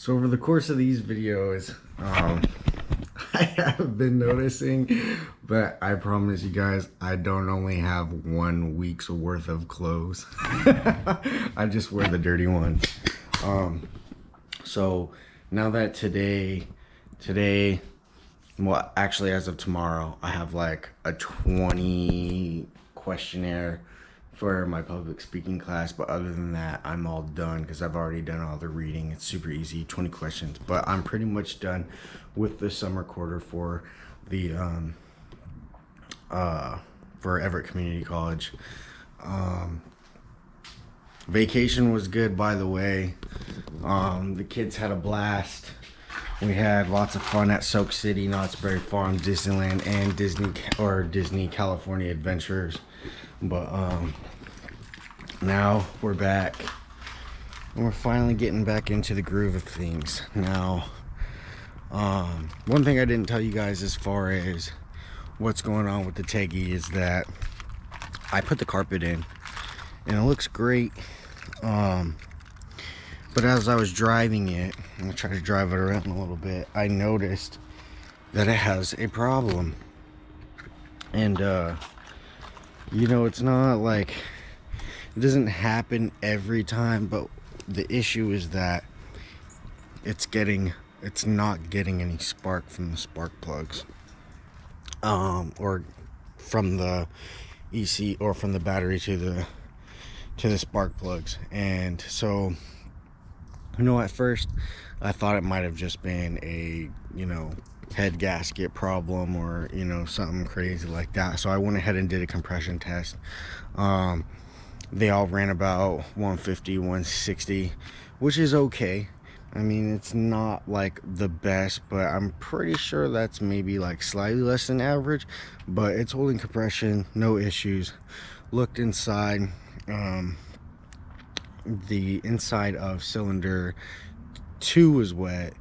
So over the course of these videos, I have been noticing, but I promise you guys, I don't only have 1 week's worth of clothes. I just wear the dirty ones. So now that today, well, actually as of tomorrow, I have like a 20 questionnaire for my public speaking class, but other than that, I'm all done because I've already done all the reading. It's super easy, 20 questions, but I'm pretty much done with the summer quarter for the for Everett Community College. Vacation was good, by the way. The kids had a blast. We had lots of fun at Soak City, Knott's Berry Farm, Disneyland, and Disney California Adventures. But now we're back, and we're finally getting back into the groove of things. Now, one thing I didn't tell you guys as far as what's going on with the Teggy is that I put the carpet in, and it looks great. But as I was driving it, I'm gonna try to drive it around a little bit, I noticed that it has a problem. And you know, it's not like it doesn't happen every time, but the issue is that it's not getting any spark from the spark plugs, or from the EC, or from the battery to the spark plugs. And so, you know, at first I thought it might have just been a, you know, head gasket problem, or, you know, something crazy like that. So I went ahead and did a compression test. They all ran about 150, 160, which is okay. I mean, it's not like the best, but I'm pretty sure that's maybe like slightly less than average, but it's holding compression, no issues. Looked inside, the inside of cylinder 2 was wet,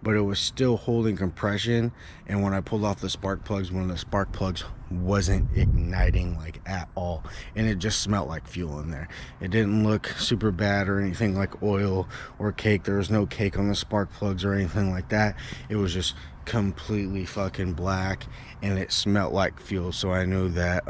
but it was still holding compression. And when I pulled off the spark plugs, one of the spark plugs wasn't igniting like at all, and it just smelled like fuel in there. It didn't look super bad or anything like oil or cake. There was no cake on the spark plugs or anything like that. It was just completely fucking black, and it smelled like fuel. So I knew that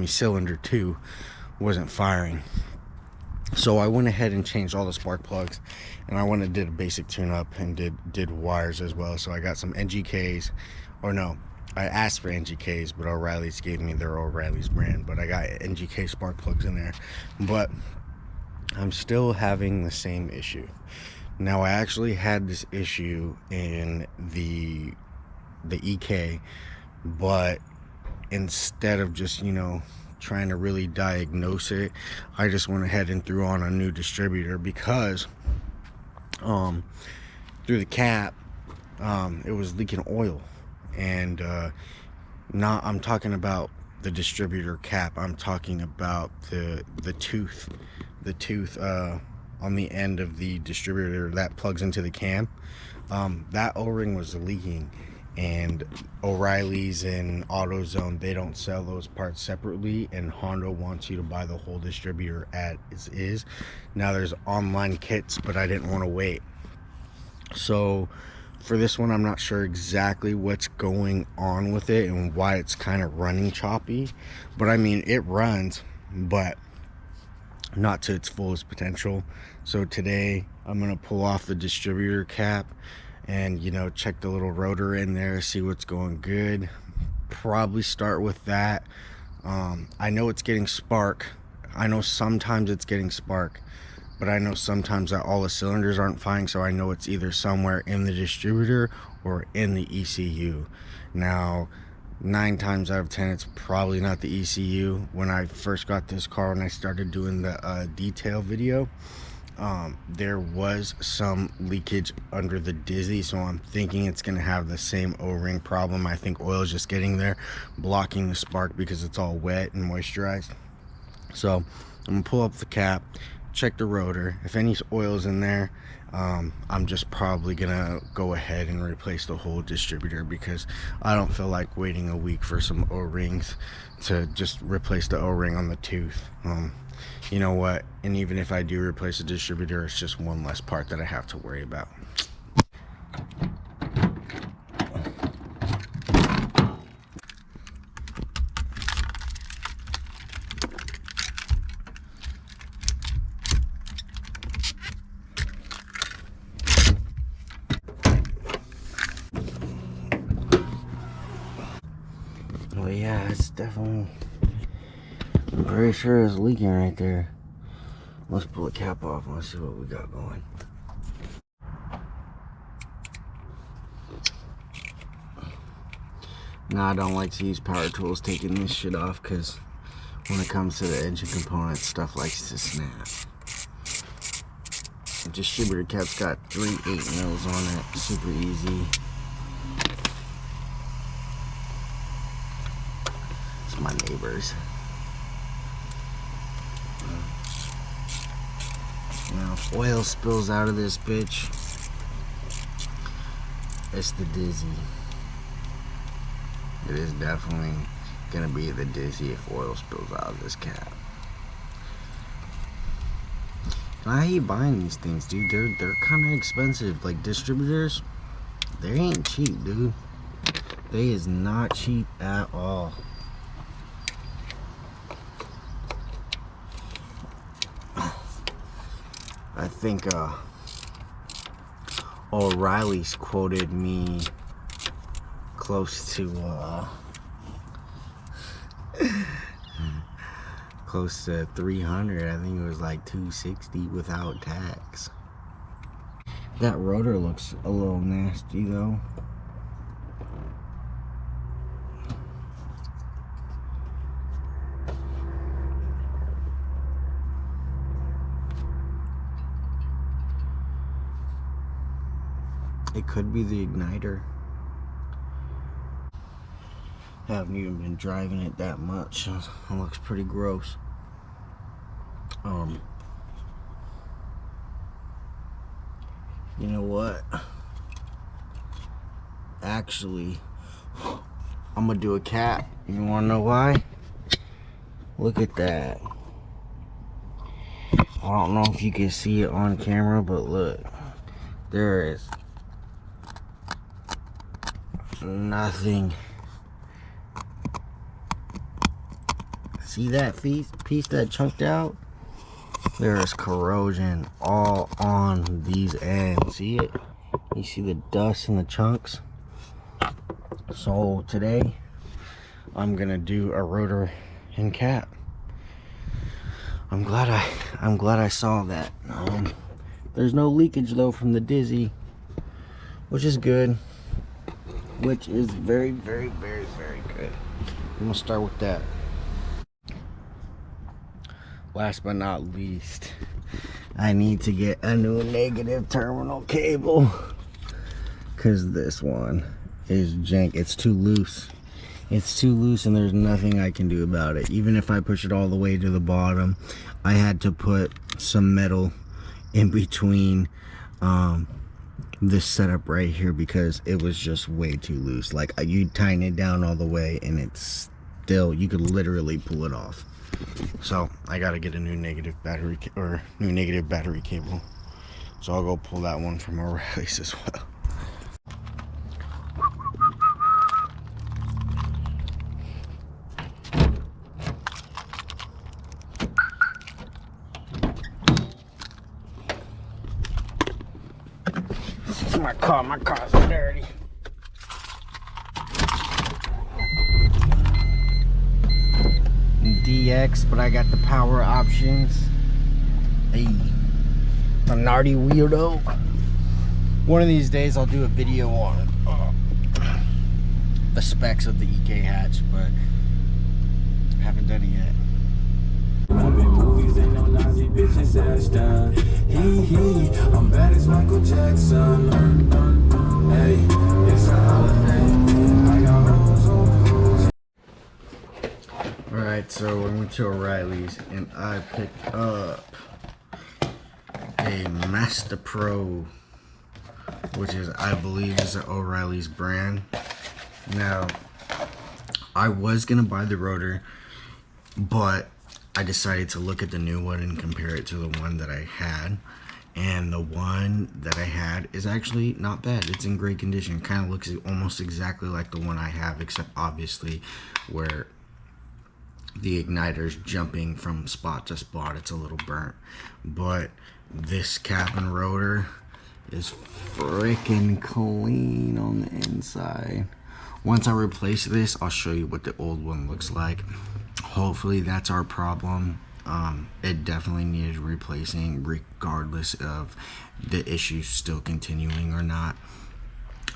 cylinder 2 wasn't firing. So I went ahead and changed all the spark plugs, and I went and did a basic tune-up and did wires as well. So I got some NGKs, or no, I asked for NGKs, but O'Reilly's gave me their O'Reilly's brand, but I got NGK spark plugs in there. But I'm still having the same issue. Now, I actually had this issue in the EK, but instead of just, you know, trying to really diagnose it, I just went ahead and threw on a new distributor, because through the cap, it was leaking oil. And I'm talking about the distributor cap. I'm talking about the tooth on the end of the distributor that plugs into the cam. That O-ring was leaking. And O'Reilly's and AutoZone, they don't sell those parts separately, and Honda wants you to buy the whole distributor as is. Now there's online kits, but I didn't want to wait. So for this one, I'm not sure exactly what's going on with it and why it's kind of running choppy. But I mean, it runs, but not to its fullest potential. So today I'm gonna pull off the distributor cap and, you know, check the little rotor in there, see what's going good. Probably start with that. I know it's getting spark. I know sometimes it's getting spark, but I know sometimes that all the cylinders aren't firing, so I know it's either somewhere in the distributor or in the ECU. Now, 9 times out of 10, it's probably not the ECU. When I first got this car, when I started doing the detail video, there was some leakage under the Dizzy, so I'm thinking it's going to have the same O-ring problem. I think oil is just getting there, blocking the spark because it's all wet and moisturized. So I'm going to pull up the cap, check the rotor. If any oil's in there, I'm just probably gonna go ahead and replace the whole distributor, because I don't feel like waiting a week for some O-rings to just replace the O-ring on the tooth. You know what, and even if I do replace the distributor, it's just one less part that I have to worry about. Well, yeah, it's definitely, I'm pretty sure it's leaking right there. Let's pull the cap off and let's see what we got going. Now, I don't like to use power tools taking this shit off, because when it comes to the engine components, stuff likes to snap. The distributor cap's got 3 8-mils on it, super easy. It's my neighbors. Now, if oil spills out of this bitch, it's the Dizzy. It is definitely gonna be the Dizzy if oil spills out of this cap. And I hate buying these things, dude. They're kind of expensive. Like, distributors, they ain't cheap, dude. They is not cheap at all. I think O'Reilly's quoted me close to close to 300. I think it was like 260 without tax. That rotor looks a little nasty though. It could be the igniter. Haven't even been driving it that much. It looks pretty gross. You know what? Actually, I'm gonna do a cap. You wanna know why? Look at that. I don't know if you can see it on camera, but look. There is nothing. See that piece that chunked out? There is corrosion all on these ends. See it? You see the dust and the chunks? So today, I'm gonna do a rotor and cap. I'm glad I saw that. There's no leakage though from the Dizzy, which is good. Which is very, very, very, very good. I'm gonna start with that. Last but not least, I need to get a new negative terminal cable, because this one is jank. It's too loose. It's too loose and there's nothing I can do about it. Even if I push it all the way to the bottom, I had to put some metal in between this setup right here, because it was just way too loose. Like, you tighten it down all the way and it's still, you could literally pull it off. So I gotta get a new negative battery cable. So I'll go pull that one from O'Reilly's as well. This is my car. My car's dirty. DX, but I got the power options. Hey, a nardy weirdo. One of these days I'll do a video on the specs of the EK hatch, but haven't done it yet. I've been movies, ain't no Nazi bitches ass down. I'm bad as Michael Jackson. Hey, it's a holiday. I got hoes on cruise. Alright, so I went to O'Reilly's and I picked up a Master Pro, which is, I believe, is an O'Reilly's brand. Now, I was gonna buy the rotor, but I decided to look at the new one and compare it to the one that I had. And the one that I had is actually not bad. It's in great condition. Kind of looks almost exactly like the one I have, except obviously where the igniter's jumping from spot to spot, it's a little burnt. But this cap and rotor is freaking clean on the inside. Once I replace this, I'll show you what the old one looks like. Hopefully that's our problem. It definitely needed replacing regardless of the issues still continuing or not.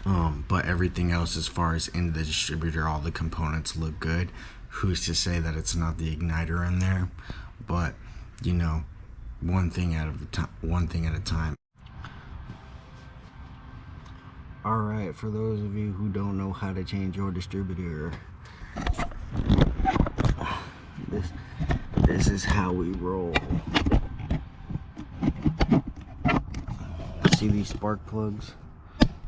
But everything else, as far as in the distributor, all the components look good. Who's to say that it's not the igniter in there? But you know, one thing at a time. All right, for those of you who don't know how to change your distributor, this is how we roll. See these spark plugs?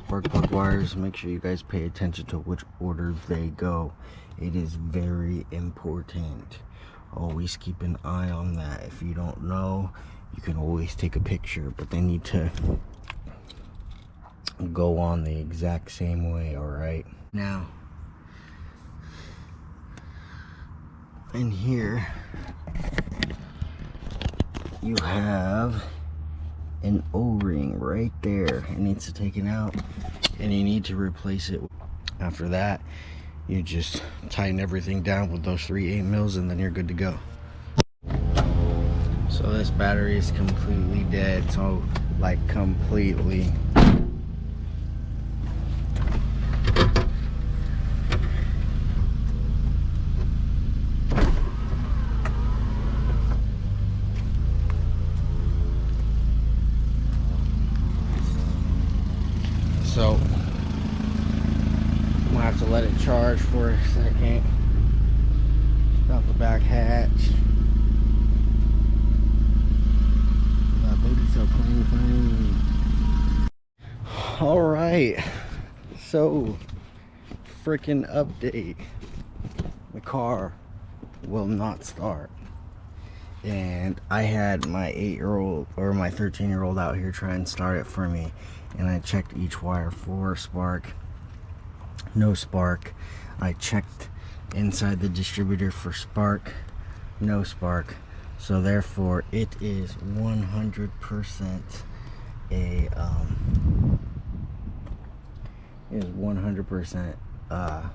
Spark plug wires, make sure you guys pay attention to which order they go. It is very important. Always keep an eye on that. If you don't know, you can always take a picture, but they need to go on the exact same way, alright? Now, in here, you have an O-ring right there. It needs to take it out, and you need to replace it. After that, you just tighten everything down with those 3/8 mils, and then you're good to go. So this battery is completely dead. So, like, completely. So I'm gonna have to let it charge for a second. Out the back hatch. That booty's so clean. All right. So, freaking update. The car will not start. And I had my 8-year-old or my 13-year-old out here try and start it for me. And I checked each wire for spark. No spark. I checked inside the distributor for spark. No spark. So therefore it is 100% a it is 100% an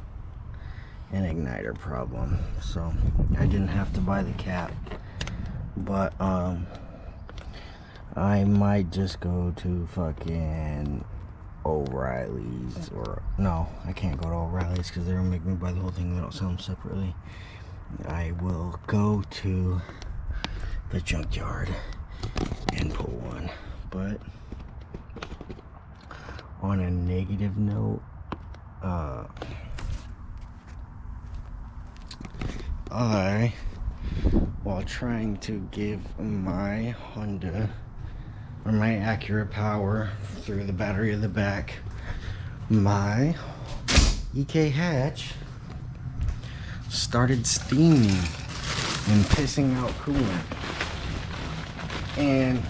igniter problem. So I didn't have to buy the cap. But I might just go to fucking O'Reilly's, or no, I can't go to O'Reilly's because they're gonna make me buy the whole thing. They don't sell them separately. I will go to the junkyard and pull one. But on a negative note, while trying to give my Honda or my Acura power through the battery of the back, my EK hatch started steaming and pissing out coolant. And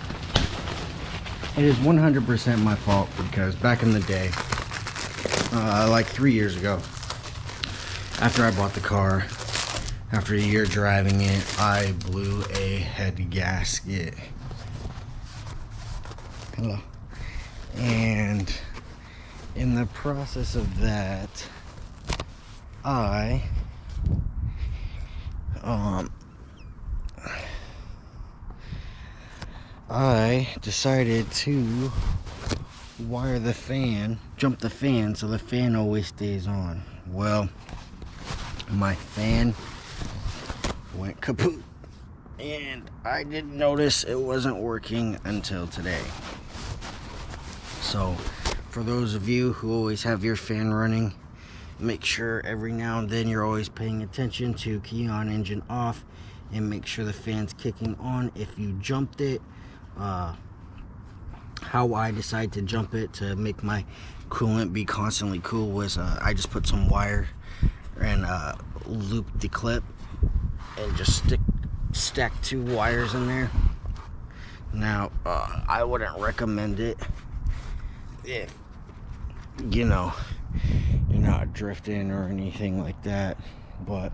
it is 100% my fault, because back in the day, like 3 years ago, after I bought the car, after a year driving it, I blew a head gasket. Hello. And in the process of that, I decided to wire the fan, jump the fan, so the fan always stays on. Well, my fan went kaput, and I didn't notice it wasn't working until today. So for those of you who always have your fan running, make sure every now and then you're always paying attention to key on, engine off, and make sure the fan's kicking on. If you jumped it, how I decided to jump it to make my coolant be constantly cool was I just put some wire and looped the clip and just stack 2 wires in there. Now I wouldn't recommend it if you're not drifting or anything like that, but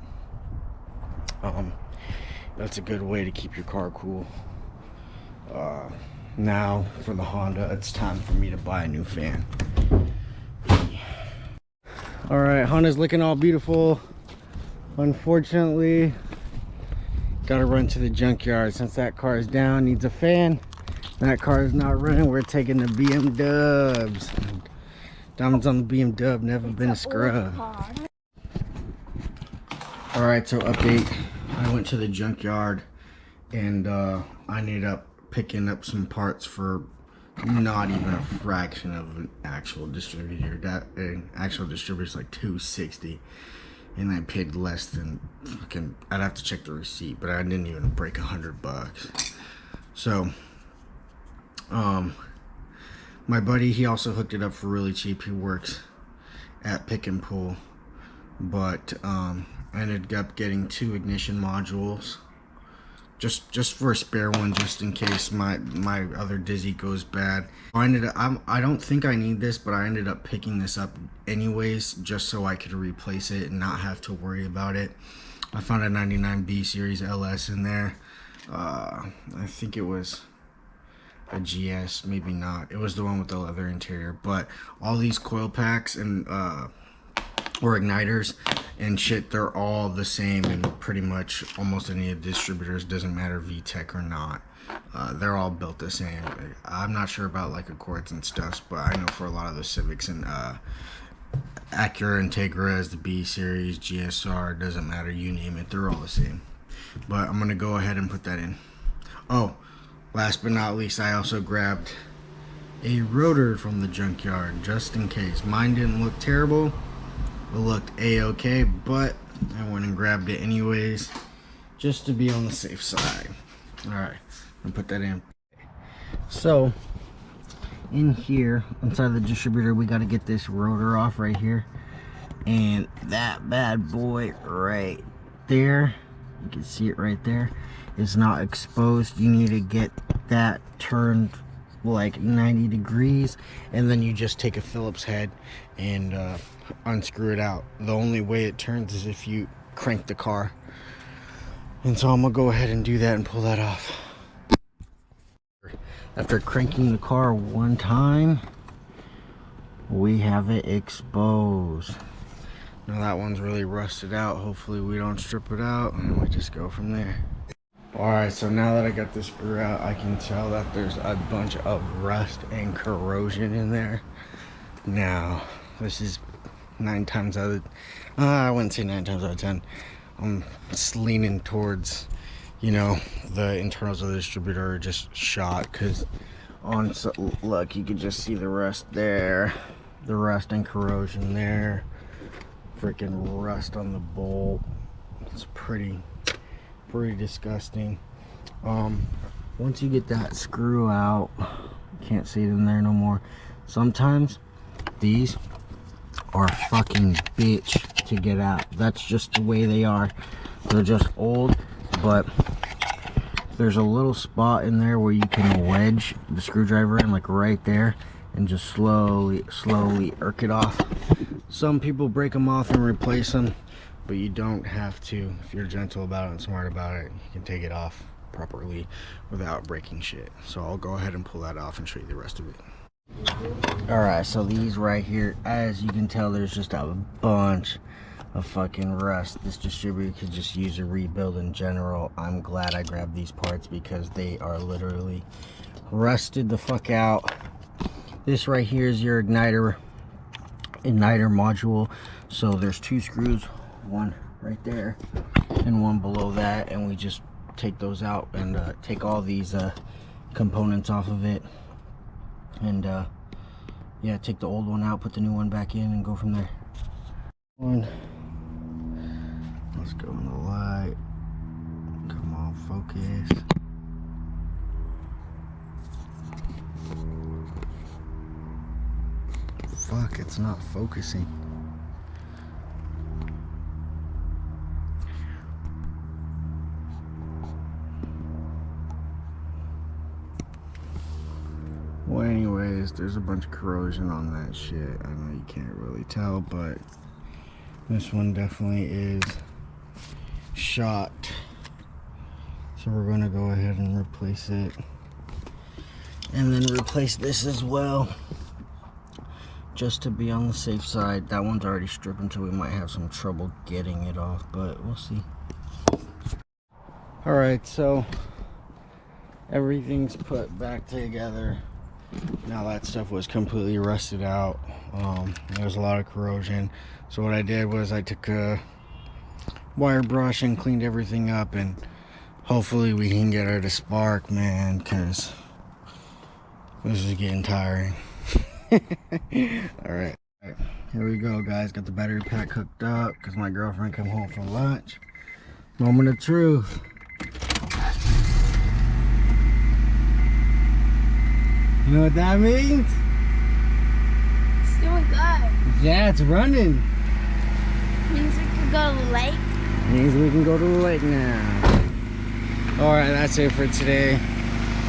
that's a good way to keep your car cool. Now for the Honda, it's time for me to buy a new fan. All right, Honda's looking all beautiful. Unfortunately, gotta run to the junkyard since that car is down, needs a fan. That car is not running. We're taking the BM Dubs. Diamonds on the BM Dub, never been a scrub. All right, so update. I went to the junkyard and I ended up picking up some parts for not even a fraction of an actual distributor. An actual distributor is like $260, and I paid less than fucking. I'd have to check the receipt, but I didn't even break $100. So, my buddy, he also hooked it up for really cheap. He works at Pick and Pull, but I ended up getting 2 ignition modules. Just for a spare one, just in case my other Dizzy goes bad. I don't think I need this, but I ended up picking this up anyways, just so I could replace it and not have to worry about it. I found a 99B series LS in there. I think it was a GS, maybe not. It was the one with the leather interior. But all these coil packs and or igniters and shit, they're all the same in pretty much almost any of the distributors. Doesn't matter VTEC or not, they're all built the same. I'm not sure about like Accords and stuff, but I know for a lot of the Civics and Acura Integra as the B series, GSR, doesn't matter, you name it, they're all the same. But I'm gonna go ahead and put that in. Oh, last but not least, I also grabbed a rotor from the junkyard just in case. Mine didn't look terrible. It looked a-okay, but I went and grabbed it anyways, just to be on the safe side. Alright, I'll put that in. So, in here, inside the distributor, we got to get this rotor off right here. And that bad boy right there, you can see it right there, is not exposed. You need to get that turned like 90 degrees, and then you just take a Phillips head and unscrew it out. The only way it turns is if you crank the car, and so I'm gonna go ahead and do that and pull that off. After cranking the car one time, we have it exposed. Now that one's really rusted out. Hopefully we don't strip it out and we just go from there. Alright, so now that I got the screw out, I can tell that there's a bunch of rust and corrosion in there. Now, this is 9 times out of... I wouldn't say 9 times out of 10. I'm leaning towards, you know, the internals of the distributor are just shot. Because, look, you can just see the rust there. The rust and corrosion there. Freaking rust on the bolt. It's pretty disgusting. Once you get that screw out, you can't see it in there no more. Sometimes these are fucking bitch to get out. That's just the way they are. They're just old, but there's a little spot in there where you can wedge the screwdriver in, like right there, and just slowly irk it off. Some people break them off and replace them, but you don't have to. If you're gentle about it and smart about it, you can take it off properly without breaking shit. So I'll go ahead and pull that off and show you the rest of it. Alright, so these right here, as you can tell, there's just a bunch of fucking rust. This distributor could just use a rebuild in general. I'm glad I grabbed these parts because they are literally rusted the fuck out. This right here is your igniter module. So there's 2 screws, one right there and one below that, and we just take those out and take all these components off of it, and yeah, take the old one out, put the new one back in, and go from there. Let's go in the light. Come on, focus. fuck, it's not focusing. Well, anyways, there's a bunch of corrosion on that shit. I know you can't really tell, but this one definitely is shot. So we're gonna go ahead and replace it. And then replace this as well, just to be on the safe side. That one's already stripping, so we might have some trouble getting it off, but we'll see. Alright, so everything's put back together. Now that stuff was completely rusted out. There was a lot of corrosion. So what I did was I took a wire brush and cleaned everything up, and hopefully we can get her to spark, man, because this is getting tiring. Alright, here we go, guys. Got the battery pack hooked up because my girlfriend come home from lunch. Moment of truth. You know what that means? It's doing good. Yeah, it's running. Means we could go to the lake. Means we can go to the lake now. Alright, that's it for today.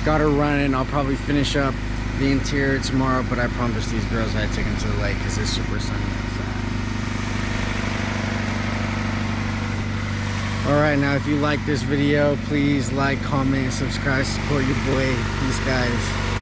Got her running. I'll probably finish up the interior tomorrow, but I promised these girls I'd take them to the lake because it's super sunny outside. Alright, now if you like this video, please like, comment, subscribe, support your boy. Peace, guys.